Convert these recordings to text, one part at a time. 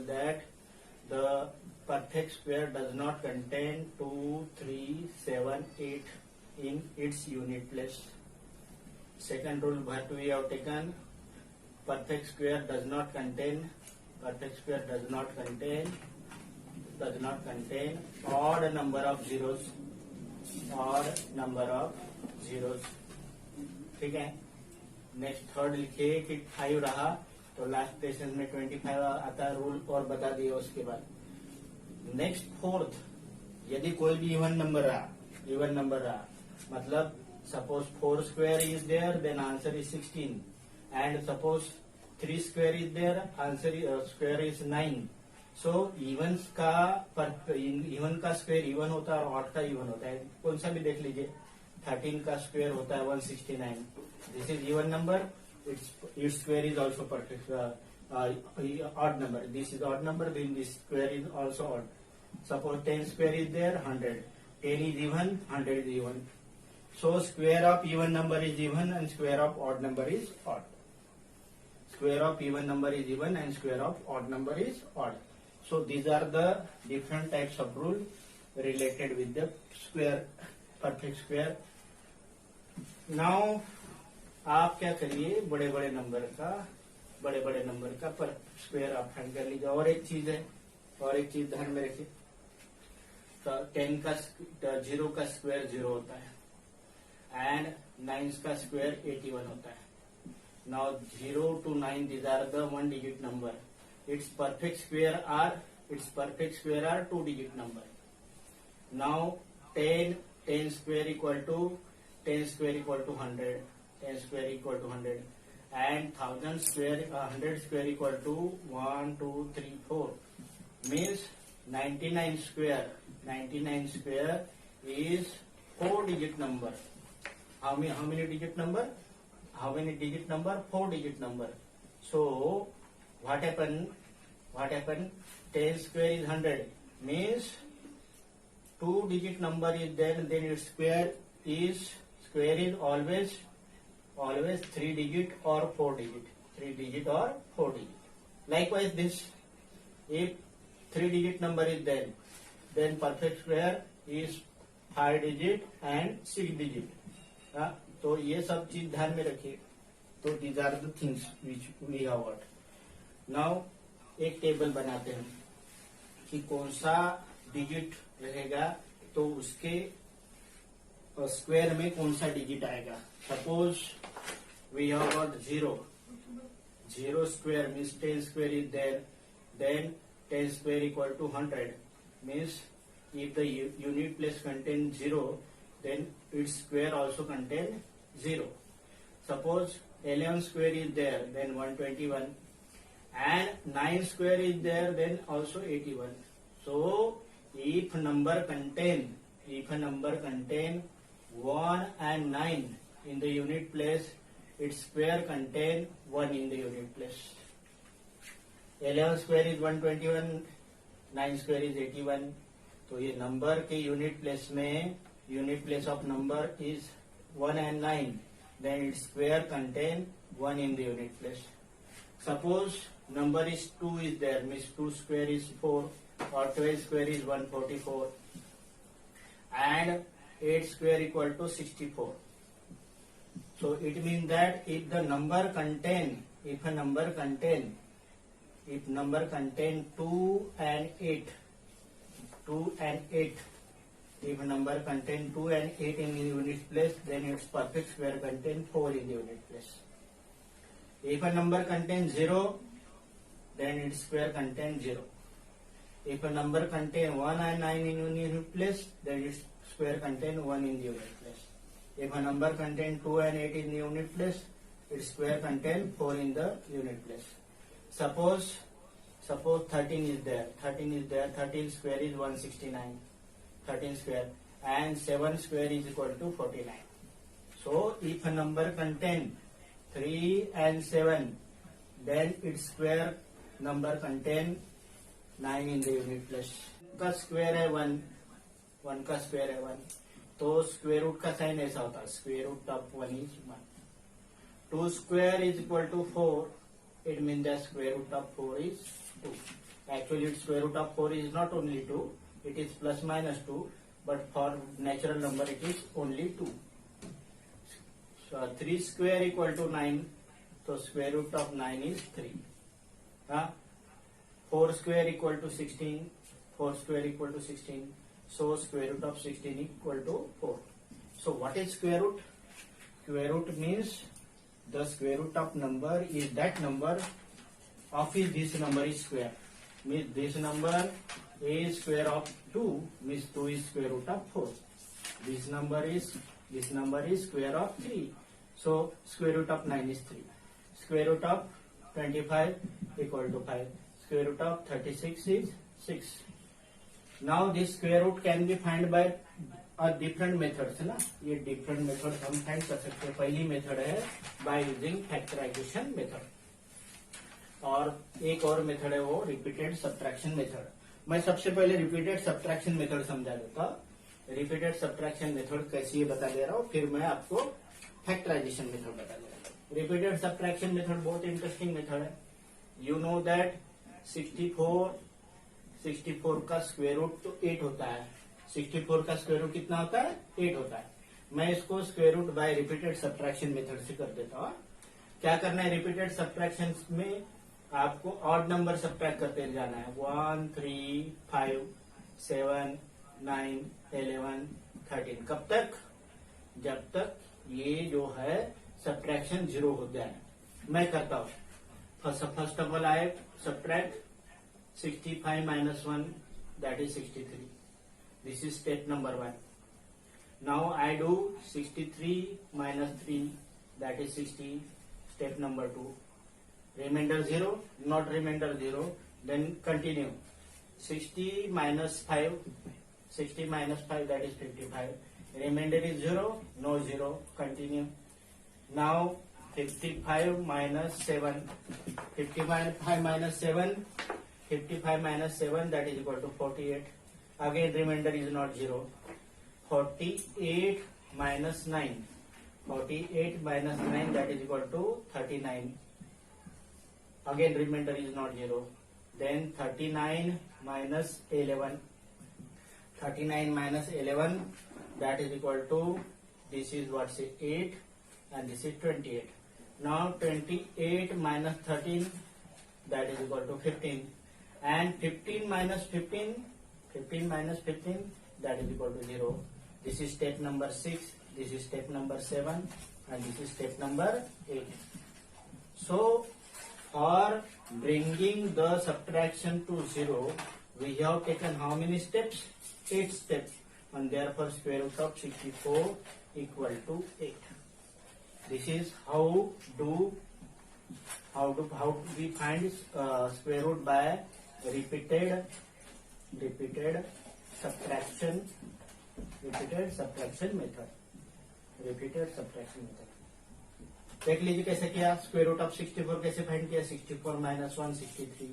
that the perfect square does not contain 2, 3, 7, 8 in its unit place. Second rule that we have taken, perfect square does not contain odd number of zeros. ठीक है. Next third लिखिए कि 5 रहा तो last patience में 25 आता rule और बता दिए उसके बाद. नेक्स्ट फोर्थ, यदि कोई भी इवन नंबर रहा मतलब suppose 4 square is there then answer is 16 and suppose 3 square is there answer square is 9. So even का स्क्वायर इवन होता है और ऑड का इवन होता है. कौन सा भी देख लीजिए. 13 का स्क्वायर होता है 169. This is even number. Its square is also perfect odd number. This is odd number, then this square is also odd. Suppose 10 square is there, 100. 10 is even, 100 is even. So square of even number is even and square of odd number is odd. Square of even number is even and square of odd number is odd. So these are the different types of rule related with the square, perfect square. Now आप क्या करिए, बड़े बड़े number का पर square आप find कर लीजिए. और एक चीज ध्यान में रखिए. तो 10 का 0 का स्क्वायर 0 होता है एंड 9 का स्क्वायर 81 होता है. Now 0 to 9 these are the 1 digit number. Its perfect square are 2 digit number. Now 10 square equal to 100. 10 square equal to 100 and 100 square equal to 1, 2, 3, 4 means 99 square is 4 digit number. How many digit number? 4 digit number. So what happened? 10 square is 100 means 2 digit number is there, then its square is always 3 digit or 4 digit. Likewise this, if 3 digit number is there, then perfect square is 5 digit and 6 digit. तो ये सब चीज ध्यान में रखिए. तो these are the things which we have got. Now एक table बनाते हैं कि कौन सा डिजिट रहेगा तो उसके स्क्वायर में कौन सा डिजिट आएगा. Suppose we have got 0 square means 10 square is there, then 10 square equal to 100 means if the unit place contains 0 then its square also contain 0. Suppose 11 square is there then 121 and 9 square is there then also 81. So if a number contain 1 and 9 in the unit place, its square contain 1 in the unit place. 11 square is 121, 9 square is 81. तो ये number के unit place of number is 1 and 9, then its square contain 1 in the unit place. Suppose number is 2 is there, means 2 square is 4 or 12 square is 144 and 8 square equal to 64. So it means that if number contain 2 and 8, if number contain 2 and 8 in the unit place, then its perfect square contain 4 in the unit place. If a number contains 0, then its square contain 0. If a number contain 1 and 9 in the unit place, then its square contain 1 in the unit place. If a number contain 2 and 8 in the unit place, its square contain 4 in the unit place. Suppose 13 is there. 13 square is 169. 13 square and 7 square is equal to 49. So if a number contain 3 and 7, then its square number contain 9 in the unit place. का square है 1 का square है 1, तो square root का sign ऐसा होता है, square root of 1 is 1. 2 square is equal to 4, it means the square root of 4 is 2. Actually, its square root of 4 is not only 2, it is plus minus 2, but for natural number it is only 2. So 3 square equal to 9, so square root of 9 is 3. 4 square equal to 16, 4 square equal to 16, so square root of 16 equal to 4. So what is square root? Square root means the square root of number is that number of this number is square. Means this number is square of 2, means 2 is square root of 4. This number is square of 3. So square root of 9 is 3. Square root of 25 equal to 5. Square root of 36 is 6. Now this square root can be found by a different methods ना, ये different method हम find कर सकते हैं. पहली method है by using factorization method, और एक और मेथड है वो रिपीटेड सब्ट्रैक्शन मेथड. मैं सबसे पहले रिपीटेड सब्ट्रैक्शन मेथड समझा देता हूँ. रिपीटेड सब्ट्रैक्शन मेथड कैसी है बता दे रहा हूँ, फिर मैं आपको फैक्टराइजेशन मेथड बता दे रहा हूँ. रिपीटेड सब्ट्रैक्शन मेथड बहुत इंटरेस्टिंग मेथड है. यू नो दैट 64 का स्क्वायर रूट तो 8 होता है. 64 का स्क्वायर रूट कितना होता है? 8 होता है. मैं इसको square root by repeated subtraction method से कर देता हूँ. क्या करना है रिपीटेड सब्ट्रैक्शन में, आपको ऑड नंबर सब्ट्रैक्ट करते जाना है. 1, 3, 5, 7, 9, 11, 13. कब तक? जब तक ये जो है सब्ट्रैक्शन 0 हो जाए. मैं करता हूँ. First of all I subtract 65 minus 1, that is 63. This is step number 1. Now I do 63 minus 3, that is 60. Step number 2. Remainder 0, not remainder 0. Then continue. 60 minus 5, 60 minus 5, that is 55. Remainder is 0, no 0. Continue. Now 55 minus 7. 55 minus 7. 55 minus 7, that is equal to 48. Again remainder is not 0. 48 minus 9. 48 minus 9, that is equal to 39. Again remainder is not 0. Then 39 minus 11. 39 minus 11, that is equal to, this is what's 8 and this is 28. Now 28 minus 13, that is equal to 15. And 15 minus 15, 15 minus 15, that is equal to 0. This is step number 6, this is step number 7, and this is step number 8. So, for bringing the subtraction to 0, we have taken how many steps? 8 steps. And therefore, square root of 64 equal to 8. This is how do we find square root by repeated subtraction method. देख लीजिए कैसे किया. Square root of 64 कैसे find किया? 64 minus 1 63.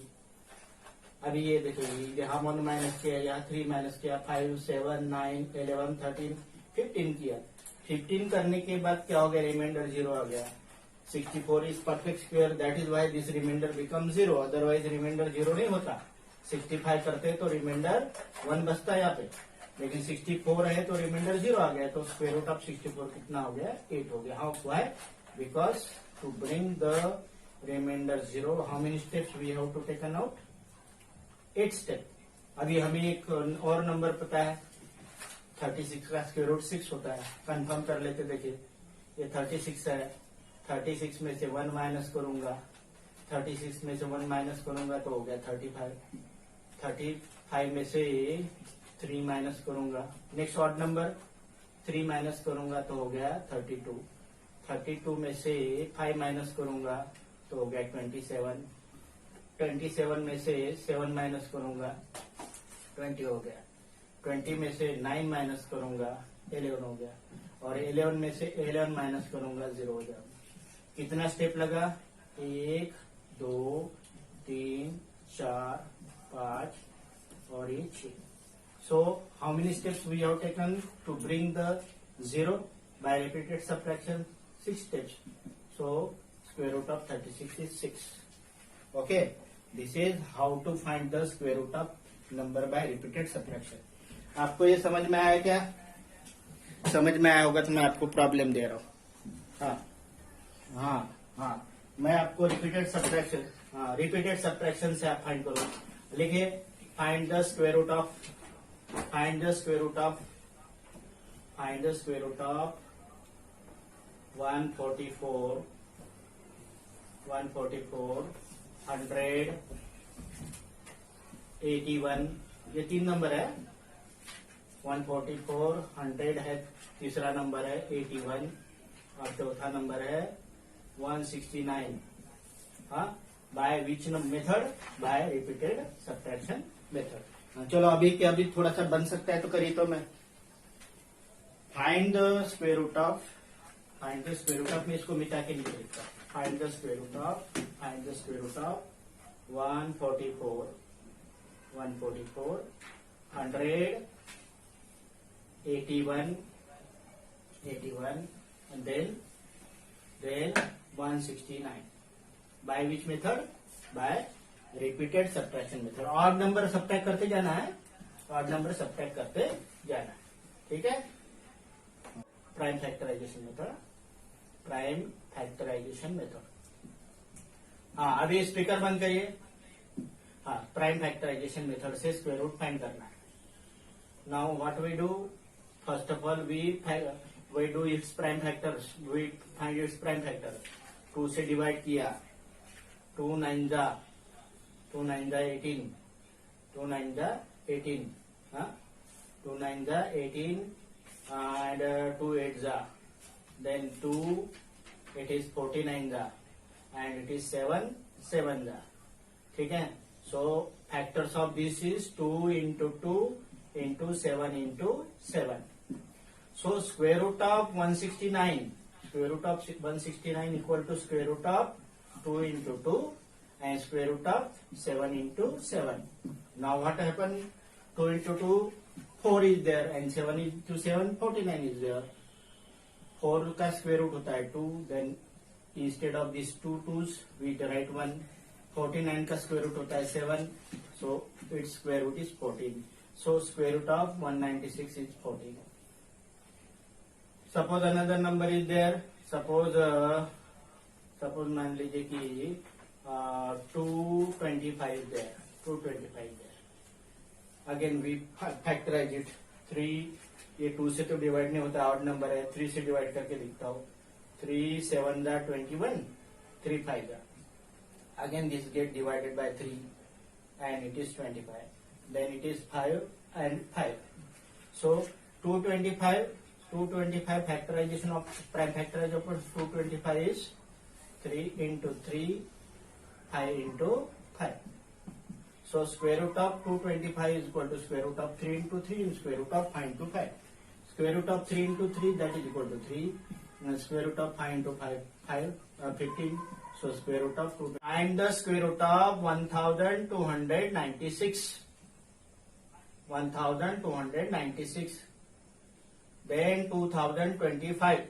अभी ये देखिए यहाँ 1 माइनस किया, यहाँ 3 माइनस किया, 5 7 9 11 13 15 किया. 15 करने के बाद क्या हो गया? रिमाइंडर 0 आ गया. 64 is perfect square, that is why this remainder becomes 0. Otherwise remainder 0 नहीं होता. 65 करते तो रिमाइंडर 1 बचता है यहाँ पे, लेकिन 64 है तो रिमाइंडर 0 आ गया. तो स्क्वायर रूट ऑफ 64 कितना हो गया? 8 हो गया. How? Why? Because to bring the remainder 0, how many steps we have to taken out? 8 step. अभी हमें एक और नंबर पता है, 36 का स्क्वायर रूट 6 होता है. कंफर्म कर लेते. देखिए ये 36 है. 36 में से 1 माइनस करूंगा, 36 में से 1 माइनस करूंगा तो हो गया 35. 35 में से 3 माइनस करूंगा. नेक्स्ट ऑड नंबर 3 माइनस करूंगा तो हो गया 32. 32 में से 5 माइनस करूंगा तो हो गया 27. 27 में से 7 माइनस करूंगा 20 हो गया. 20 में से 9 माइनस करूंगा 11 हो गया. और 11 में से 11 माइनस करूंगा 0 हो जाएगा. कितना स्टेप लगा? 1 2 3 4 5 और ये 6. So how many steps we have taken to bring the 0 by repeated subtraction? 6 steps. So square root of 36 is 6. Okay. This is how to find the square root of number by repeated subtraction. आपको ये समझ में आया क्या? समझ में आया होगा तो मैं आपको प्रॉब्लम दे रहा हूँ। हाँ, मैं आपको रिपीटेड सब्ट्रैक्शन से आप फाइंड करो। लिखिए find the square root of 144 100 81, ये 3 नंबर है। 144 100 है, तीसरा नंबर है 81 और चौथा नंबर है 169। हाँ, bye which method? Bye repeated subtraction method. चलो अभी के अभी थोड़ा सा बन सकता है तो करिए। तो मैं find the square root of में इसको मिटा के लिख देता हूं। Find the square root of 144 100 81 and then 169 by which method? by repeated subtraction method। Odd number subtract करते जाना है, ठीक है। Prime factorization method. हाँ, अभी स्पीकर बंद करिए। हाँ, प्राइम फैक्टराइजेशन मेथड से स्क्वायर रूट फाइंड करना है। Now what we do? First of all we do its prime factors, we find its prime factor। 2 से डिवाइड किया, 2 9 जा 18, 2 9 जा 18, हाँ, 2 9 जा 18 and 2 8 जा, then 2 it is 49 जा and it is 7 जा, ठीक है। So factors of this is 2 into 2 into 7 into 7। So square root of 169 equal to square root of 2 into 2 and square root of 7 into 7। Now what happened? 2 into 2 4 is there and 7 into 7 49 is there। 4 का square root होता है 2, then instead of these 2 2s we write 1। 49 का square root होता है 7, so its square root is 14। So square root of 196 is 14। Suppose another number is there। suppose मान लीजिए कि 225 there। Again we factorize it. 3, ये 2 से तो डिवाइड नहीं होता, ऑड नंबर है, 3 से डिवाइड करके लिखता हूँ। 3 7 जा 21, 3 5 जा। Again this gate divided by 3 and it is 25, then it is 5 and 5। So 225 factorization of prime factorization of 225 is 3 into 3 5 into 5। So square root of 225 is equal to square root of 3 into 3 and square root of 5 into 5। Square root of 3 into 3, that is equal to 3, and square root of 5 into 5 15। So square root of 2 and the square root of 1296। Then 2025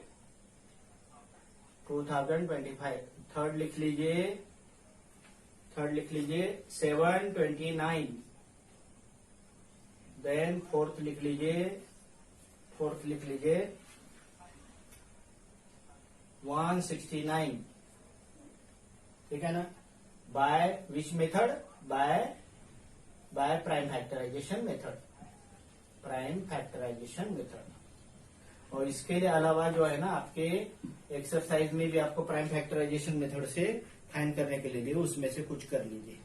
third लिख लीजिए 729। Then fourth लिख लीजिए 169, ठीक है ना। By which method? By prime factorization method. और इसके अलावा जो है ना, आपके एक्सरसाइज में भी आपको प्राइम फैक्टराइजेशन मेथड से फाइंड करने के लिए दिए, उसमें से कुछ कर लीजिए।